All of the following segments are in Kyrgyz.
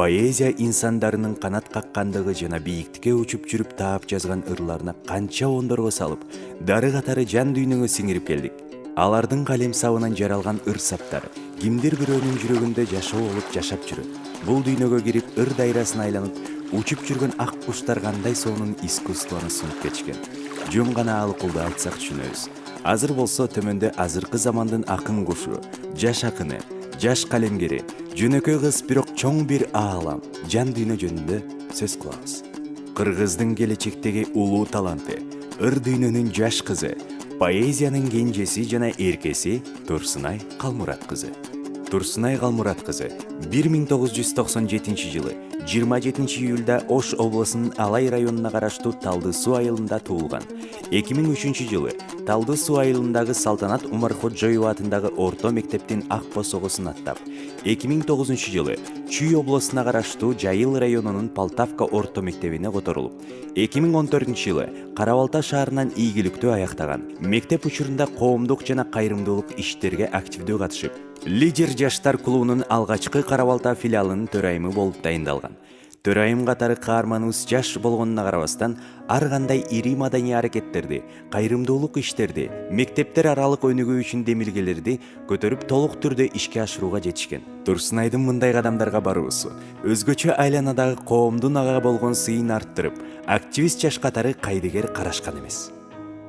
Поэзия инсандарынын канат каккандыгы жана бийиктикке учуп жүрүп таап жазган ырларына канча ондорго салып, дары катары жан дүйнөгө сиңирип келдик. Алардын калем сабынан жаралган ыр саптары кимдир бирөөнүн жүрөгүндө жашоо болуп жашап жүрөт. Бул дүйнөгө кирип ыр дайрасын айланып, учуп жүргөн ак куштар кандай сонун искусствону сунуп кетишкен. Жөн гана алыкулду айтсак түшүнөбүз. Азыр болсо төмөндө азыркы замандын акын кушу, жаш акыны, жаш калемгери, жөнөкөй кыз бирок чоң бир аалам, жан дүйнө жөнүндө сөз кылабыз. Кыргыздын келечектеги улуу таланты, ыр дүйнөнүн жаш кызы, поэзиянын кенжеси жана эркеси Турсунай Калмурат кызы. Турсунай Калмурат кызы 1997 жылы 27 июлда Ош облусунун Алай районуна караштуу Талды суу айылында туулган. 2003 жылы Талды суу айылындагы Салтанат Умарходжоева атындагы орто мектептин ак посогусун аттап, 2009 жылы Чүй облусуна караштуу Жайыл районунун Полтавка орто мектебине которулуп, 2014 жылы Кара Балта шаарынан ийгиликтүү аяктаган. Мектеп учурунда коомдук жана кайрымдуулук иштерге активдүү катышып, Лидер жаштар клубунун алгачкы Кара Балта филиалынын төрайымы болуп дайындалган. Төрайым катары каарманыбыз жаш болгонуна карабастан, ар кандай ири маданий аракеттерди, кайрымдуулук иштерди, мектептер аралык өнүгүү үчүн демилгелерди көтөрүп толук түрдө ишке ашырууга жетишкен. Турсунайдын мындай кадамдарга баруусу өзгөчө айланадагы коомдун ага болгон сыйын арттырып, активист жаш катары кайдыгер карашкан эмес.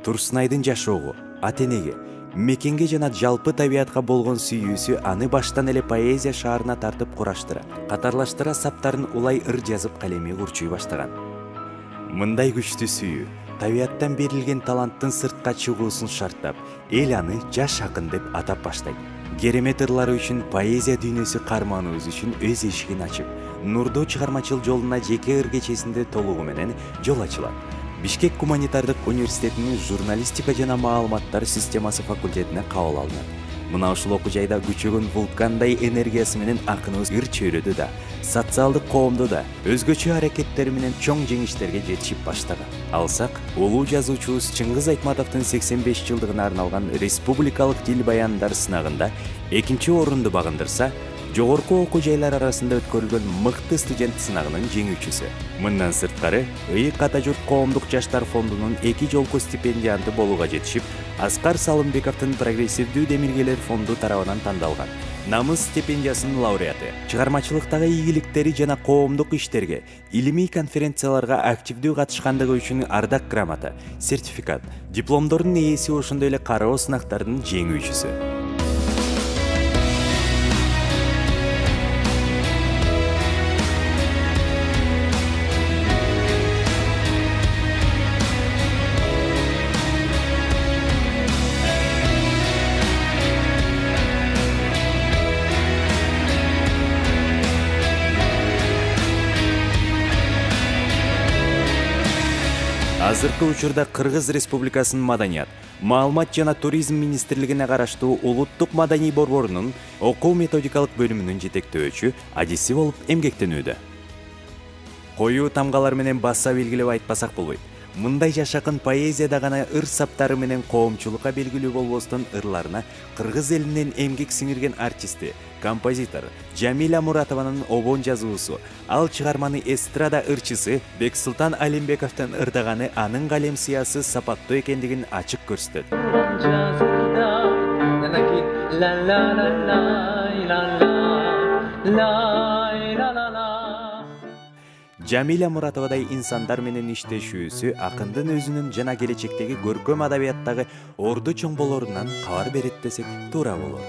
Турсунайдын жашоого, ата-энеге, мекенге жана жалпы табиятка болгон сүйүүсү аны баштан эле поэзия шаарына тартып кураштыра, катарлаштыра саптарын улай ыр жазып калеми курчуй баштаган. Мындай күчтүү сүйүү табияттан берилген таланттын сыртка чыгуусун шарттап, эл аны жаш акын деп атап баштайт. Керемет ырлары үчүн поэзия дүйнөсү каарманыбыз үчүн өз эшигин ачып, нурдуу чыгармачыл жолуна жеке ыр кечесинде толугу менен жол ачылат. Бишкек гуманитардык университетинин журналистика жана маалыматтар системасы факультетине кабыл алынат. Мына ушул окуу жайда күчөгөн вулкандай энергиясы менен акыныбыз ыр чөйрөдө да, социалдык коомдо да өзгөчө аракеттери менен чоң жеңиштерге жетишип баштаган. Алсак, улуу жазуучубуз Чыңгыз Айтматовдун 85 жылдыгына арналган республикалык дил баяндар сынагында 2-чи орунду багындырса, жогорку окуу жайлар арасында өткөрүлгөн мыкты студент сынагынын жеңүүчүсү. Мындан сырткары, Ыйык Ата Журт коомдук жаштар фондунун 2 жолку стипендианты болууга жетишип, Аскар Салымбековдун прогрессивдүү демилгелер фонду тарабынан тандалган. Намыс стипендиясынын лауреаты. Чыгармачылыктагы ийгиликтери жана коомдук иштерге, илимий конференцияларга активдүү катышкандыгы үчүн ардак грамота, сертификат, дипломдордун ээси, ошондой эле кароо сынактардын жеңүүчүсү. Азыркы учурда Кыргыз Республикасынын Маданият, Маалымат жана туризм министрлигине караштуу Улуттук маданий борборунун окуу методикалык бөлүмүнүн жетектөөчү адиси болуп эмгектенүүдө. Коюу тамгалар менен баса белгилеп айтпасак болбойт. Мындай жаш акын поэзияда гана ыр саптары менен коомчулукка белгилүү болбостон ырларына кыргыз элинин эмгек сиңирген артисти, композитор Жамиля Муратованын обон жазуусу, ал чыгарманы эстрада ырчысы Бексултан Алимбековдун ырдаганы анын калем сыясы сапаттуу экендигин ачык көрсөтөт. Жамиля Муратовадай инсандар менен иштешүүсү акындын өзүнүн жана келечектеги көркөм адабияттагы орду чоң болорунан кабар берет десек туура болор.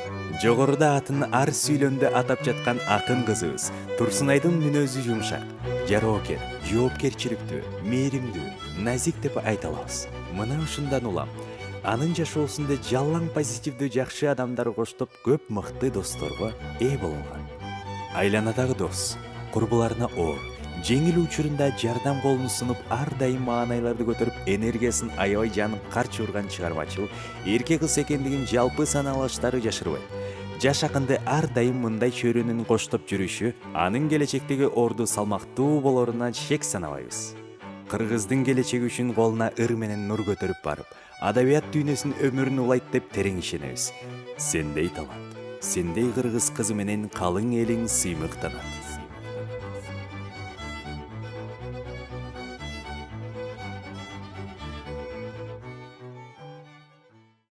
Жогоруда атын ар сүйлөмдө атап жаткан акын кызыбыз Турсунайдын мүнөзү жумшак, жароокер, жоопкерчиликтүү, мээримдүү, назик деп айта алабыз. Мына ушундан улам анын жашоосунда жалаң позитивдүү жакшы адамдар коштоп көп мыкты досторго ээ болгон. Айланадагы дос, курбуларына оор, жеңил учурунда жардам колун сунуп, ар дайым маанайларды көтөрүп, энергиясын аябай жанын карч урган чыгармачыл эрке кыз экендигин жалпы саналыштары жашырбайт. Жаш акынды ар дайым мындай чөйрөнүн коштоп жүрүшү анын келечектеги орду салмактуу болоруна шек санабайбыз. Кыргыздын келечеги үчүн колуна ыр менен нур көтөрүп барып, адабият дүйнөсүнүн өмүрүн улайт деп терең ишенебиз. Сендей талант, сендей кыргыз кызы менен калың элиң сыймыктанат.